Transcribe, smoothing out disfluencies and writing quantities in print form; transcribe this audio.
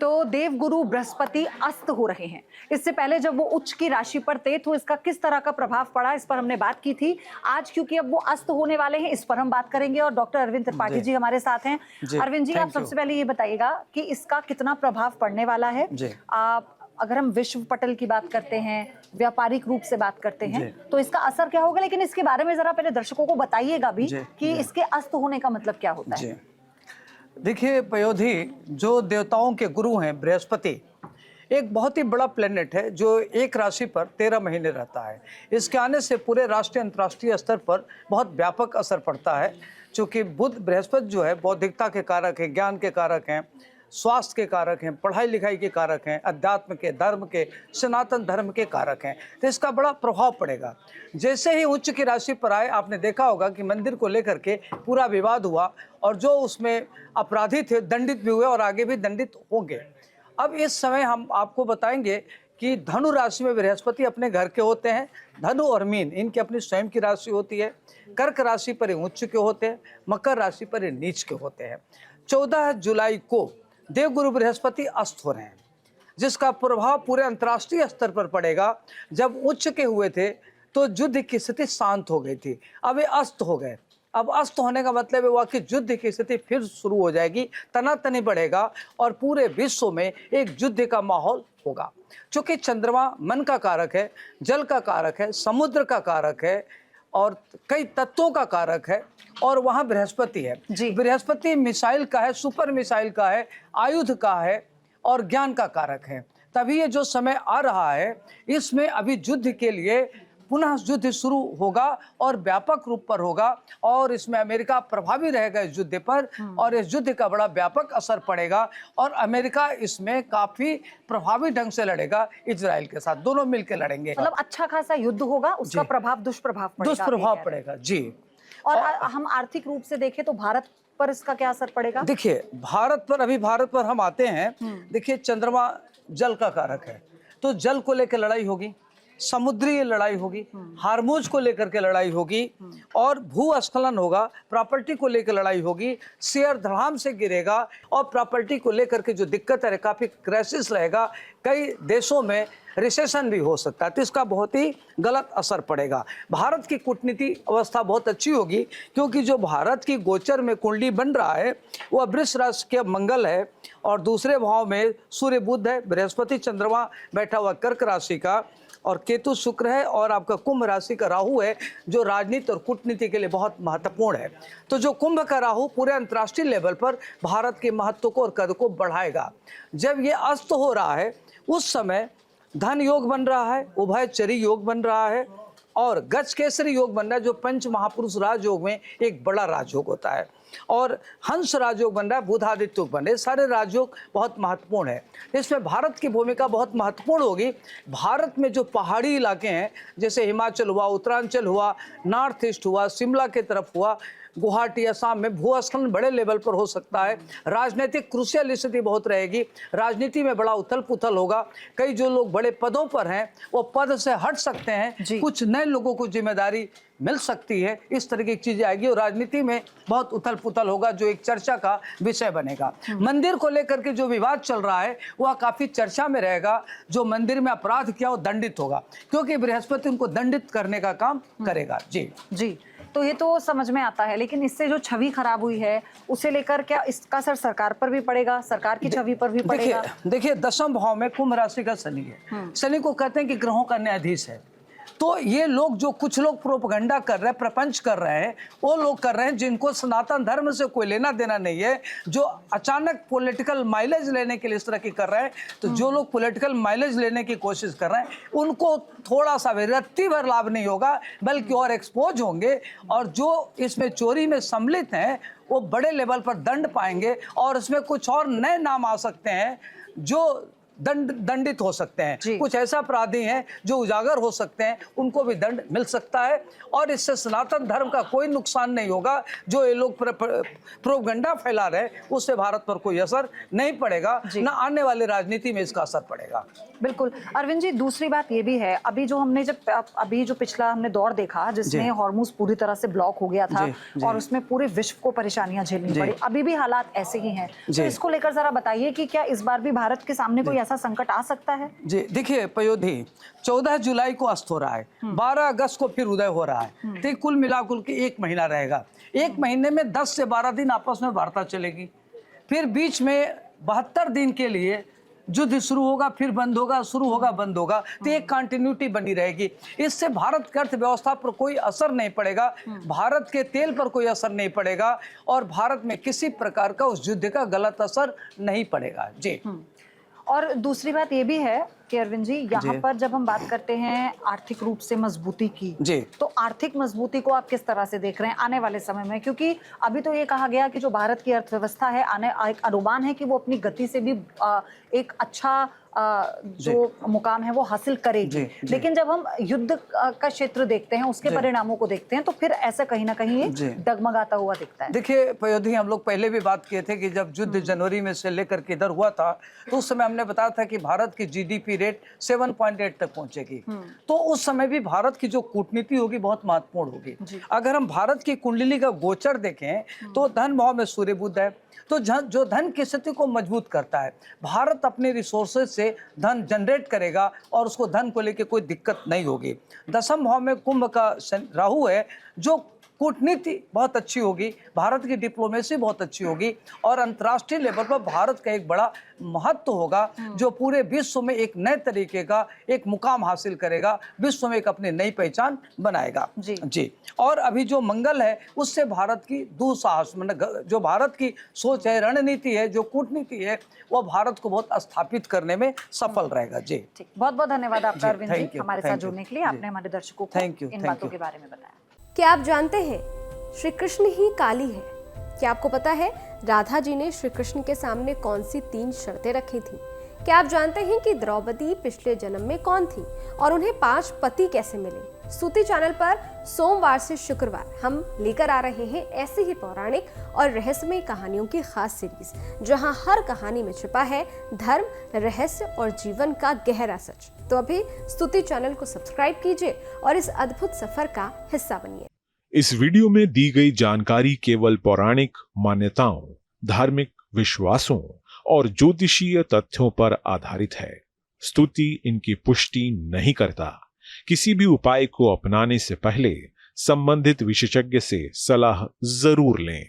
तो देवगुरु बृहस्पति अस्त हो रहे हैं। इससे पहले जब वो उच्च की राशि पर थे तो इसका किस तरह का प्रभाव पड़ा, इस पर हमने बात की थी। आज क्योंकि अब वो अस्त होने वाले हैं, इस पर हम बात करेंगे और डॉक्टर अरविंद त्रिपाठी जी हमारे साथ हैं। अरविंद जी, आप सबसे पहले ये बताइएगा कि इसका कितना प्रभाव पड़ने वाला है। आप अगर हम विश्व पटल की बात करते हैं, व्यापारिक रूप से बात करते हैं, तो इसका असर क्या होगा, लेकिन इसके बारे में जरा पहले दर्शकों को बताइएगा भी कि इसके अस्त होने का मतलब क्या होता है। देखिए पयोधी, जो देवताओं के गुरु हैं बृहस्पति, एक बहुत ही बड़ा प्लेनेट है जो एक राशि पर 13 महीने रहता है। इसके आने से पूरे राष्ट्रीय अंतर्राष्ट्रीय स्तर पर बहुत व्यापक असर पड़ता है, क्योंकि बुध बृहस्पति जो है बौद्धिकता के कारक हैं, ज्ञान के कारक हैं, स्वास्थ्य के कारक हैं, पढ़ाई लिखाई के कारक हैं, अध्यात्म के, धर्म के, सनातन धर्म के कारक हैं। तो इसका बड़ा प्रभाव पड़ेगा। जैसे ही उच्च की राशि पर आए, आपने देखा होगा कि मंदिर को लेकर के पूरा विवाद हुआ और जो उसमें अपराधी थे दंडित भी हुए और आगे भी दंडित होंगे। अब इस समय हम आपको बताएंगे कि धनु राशि में बृहस्पति अपने घर के होते हैं। धनु और मीन इनकी अपनी स्वयं की राशि होती है। कर्क राशि पर ये उच्च के होते हैं, मकर राशि पर ये नीच के होते हैं। 14 जुलाई को देवगुरु बृहस्पति अस्त हो रहे हैं, जिसका प्रभाव पूरे अंतर्राष्ट्रीय स्तर पर पड़ेगा। जब उच्च के हुए थे तो युद्ध की स्थिति शांत हो गई थी, अब ये अस्त हो गए। अब अस्त होने का मतलब है कि युद्ध की स्थिति फिर शुरू हो जाएगी, तनातनी बढ़ेगा और पूरे विश्व में एक युद्ध का माहौल होगा। क्योंकि चंद्रमा मन का कारक है, जल का कारक है, समुद्र का कारक है और कई तत्वों का कारक है, और वहाँ बृहस्पति है। बृहस्पति मिसाइल का है, सुपर मिसाइल का है, आयुध का है और ज्ञान का कारक है। तभी ये जो समय आ रहा है, इसमें अभी युद्ध के लिए पुनः युद्ध शुरू होगा और व्यापक रूप पर होगा, और इसमें अमेरिका प्रभावी रहेगा इस युद्ध पर, और इस युद्ध का बड़ा व्यापक असर पड़ेगा और अमेरिका इसमें काफी प्रभावी ढंग से लड़ेगा इजराइल के साथ, दोनों मिलकर लड़ेंगे। मतलब अच्छा खासा युद्ध होगा, उसका प्रभाव दुष्प्रभाव पड़ेगा जी। और हम आर्थिक रूप से देखें तो भारत पर इसका क्या असर पड़ेगा? देखिए भारत पर हम आते हैं। देखिए चंद्रमा जल का कारक है, तो जल को लेकर लड़ाई होगी, समुद्री लड़ाई होगी, हार्मोज को लेकर के लड़ाई होगी और भूस्खलन होगा, प्रॉपर्टी को लेकर लड़ाई होगी, शेयर धड़ाम से गिरेगा और प्रॉपर्टी को लेकर के जो दिक्कत है, काफी क्राइसिस रहेगा, कई देशों में रिसेशन भी हो सकता है। तो इसका बहुत ही गलत असर पड़ेगा। भारत की कूटनीति अवस्था बहुत अच्छी होगी, क्योंकि जो भारत की गोचर में कुंडली बन रहा है वह वृष राशि के मंगल है और दूसरे भाव में सूर्य बुध है, बृहस्पति चंद्रमा बैठा हुआ कर्क राशि का, और केतु शुक्र है, और आपका कुंभ राशि का राहु है, जो राजनीति और कूटनीति के लिए बहुत महत्वपूर्ण है। तो जो कुंभ का राहु पूरे अंतर्राष्ट्रीय लेवल पर भारत के महत्व को और कद को बढ़ाएगा। जब ये अस्त हो रहा है उस समय धन योग बन रहा है, उभयचरी योग बन रहा है और गजकेसरी योग बन रहा है, जो पंच महापुरुष राजयोग में एक बड़ा राजयोग होता है, और हंस राजयोग बन रहा है, बुधादित्य योग बन रहे हैं। सारे राजयोग बहुत महत्वपूर्ण है। इसमें भारत की भूमिका बहुत महत्वपूर्ण होगी। भारत में जो पहाड़ी इलाके हैं, जैसे हिमाचल हुआ, उत्तरांचल हुआ, नॉर्थ ईस्ट हुआ, शिमला की तरफ हुआ, गुवाहाटी असम में भूस्खलन बड़े लेवल पर हो सकता है। राजनीतिक क्रूशियल स्थिति बहुत रहेगी, राजनीति में बड़ा उथल पुथल होगा। कई जो लोग बड़े पदों पर हैं वो पद से हट सकते हैं, कुछ नए लोगों को जिम्मेदारी मिल सकती है, इस तरह की चीजें आएगी और राजनीति में बहुत उथल पुथल होगा, जो एक चर्चा का विषय बनेगा। मंदिर को लेकर के जो विवाद चल रहा है वह काफी चर्चा में रहेगा। जो मंदिर में अपराध किया वो दंडित होगा, क्योंकि बृहस्पति उनको दंडित करने का काम करेगा। जी तो ये तो समझ में आता है, लेकिन इससे जो छवि खराब हुई है उसे लेकर क्या इसका असर सरकार पर भी पड़ेगा, सरकार की छवि पर भी पड़ेगा? देखिए दशम भाव में कुंभ राशि का शनि है। शनि को कहते हैं कि ग्रहों का न्यायाधीश है। तो ये लोग, जो कुछ लोग प्रोपगंडा कर रहे हैं, प्रपंच कर रहे हैं, वो लोग कर रहे हैं जिनको सनातन धर्म से कोई लेना देना नहीं है, जो अचानक पॉलिटिकल माइलेज लेने के लिए इस तरह की कर रहे हैं। तो जो लोग पॉलिटिकल माइलेज लेने की कोशिश कर रहे हैं उनको थोड़ा सा भी रत्ती भर लाभ नहीं होगा, बल्कि और एक्सपोज होंगे, और जो इसमें चोरी में सम्मिलित हैं वो बड़े लेवल पर दंड पाएंगे और इसमें कुछ और नए नाम आ सकते हैं जो दंडित हो सकते हैं। जी। कुछ ऐसा अपराधी हैं जो उजागर हो सकते हैं, उनको भी दंड मिल सकता है। और इससे सनातन धर्म का कोई नुकसान नहीं होगा। जो ये लोग प्रोपगंडा फैला रहे उससे भारत पर कोई असर नहीं पड़ेगा, ना आने वाली राजनीति में इसका असर पड़ेगा। बिल्कुल। अरविंद जी, दूसरी बात ये भी है, अभी जो पिछला हमने दौर देखा जिसमें हॉर्मुज पूरी तरह से ब्लॉक हो गया था और उसमें पूरे विश्व को परेशानियां झेलनी पड़ी, अभी भी हालात ऐसे ही हैं। तो इसको लेकर जरा बताइए कि क्या इस बार भी भारत के सामने कोई ऐसा संकट आ सकता है? जी देखिए पयोधी, 14 जुलाई को अस्त हो रहा है, 12 अगस्त को फिर उदय हो रहा है, तो कुल मिलाकुल के 1 महीना रहेगा। 1 महीने में 10 से 12 दिन आपस में वार्ता चलेगी, फिर बीच में 72 दिन के लिए युद्ध शुरू होगा, फिर बंद होगा, शुरू होगा, बंद होगा, तो एक कंटिन्यूटी बनी रहेगी। इससे भारत की अर्थव्यवस्था पर कोई असर नहीं पड़ेगा, भारत के तेल पर कोई असर नहीं पड़ेगा और भारत में किसी प्रकार का उस युद्ध का गलत असर नहीं पड़ेगा। जी। और दूसरी बात ये भी है कि अरविंद जी, यहाँ पर जब हम बात करते हैं आर्थिक रूप से मजबूती की, तो आर्थिक मजबूती को आप किस तरह से देख रहे हैं आने वाले समय में? क्योंकि अभी तो ये कहा गया कि जो भारत की अर्थव्यवस्था है, एक अनुमान है कि वो अपनी गति से भी एक अच्छा जो मुकाम है वो हासिल करेगी। लेकिन जब हम युद्ध का क्षेत्र देखते हैं, उसके परिणामों को देखते हैं, तो फिर ऐसा कहीं ना कहीं ये डगमगाता हुआ दिखता है। देखिए पयोधी, हम लोग पहले भी बात किए थे कि जब युद्ध जनवरी में से लेकर के इधर हुआ था, तो उस समय हमने बताया था कि भारत की जीडीपी रेट 7.8 तक पहुंचेगी। तो उस समय भी भारत की जो कूटनीति होगी बहुत महत्वपूर्ण होगी। अगर हम भारत की कुंडली का गोचर देखें तो धन भाव में सूर्य बुध है, तो जो धन की स्थिति को मजबूत करता है, भारत अपने रिसोर्सेज से धन जनरेट करेगा और उसको धन को लेकर कोई दिक्कत नहीं होगी। 10वें भाव में कुंभ का राहु है, जो कूटनीति बहुत अच्छी होगी, भारत की डिप्लोमेसी बहुत अच्छी होगी और अंतर्राष्ट्रीय लेवल पर भारत का एक बड़ा महत्व होगा, जो पूरे विश्व में एक नए तरीके का एक मुकाम हासिल करेगा, विश्व में एक अपनी नई पहचान बनाएगा। जी। और अभी जो मंगल है उससे भारत की दुस्साहस, मतलब जो भारत की सोच है, रणनीति है, जो कूटनीति है, वो भारत को बहुत स्थापित करने में सफल रहेगा। जी, बहुत बहुत धन्यवाद आपका अरविंद जी, हमारे साथ जुड़ने के लिए। आपने हमारे दर्शकों को इन बातों के बारे में बताया। क्या आप जानते हैं श्री कृष्ण ही काली है? क्या आपको पता है राधा जी ने श्री कृष्ण के सामने कौन सी 3 शर्तें रखी थी? क्या आप जानते हैं कि द्रौपदी पिछले जन्म में कौन थी और उन्हें 5 पति कैसे मिले? स्तुति चैनल पर सोमवार से शुक्रवार हम लेकर आ रहे हैं ऐसी ही पौराणिक और रहस्यमय कहानियों की खास सीरीज, जहां हर कहानी में छिपा है धर्म, रहस्य और जीवन का गहरा सच। तो अभी स्तुति चैनल को सब्सक्राइब कीजिए और इस अद्भुत सफर का हिस्सा बनिए। इस वीडियो में दी गई जानकारी केवल पौराणिक मान्यताओं, धार्मिक विश्वासों और ज्योतिषीय तथ्यों पर आधारित है। स्तुति इनकी पुष्टि नहीं करता। किसी भी उपाय को अपनाने से पहले संबंधित विशेषज्ञ से सलाह जरूर लें।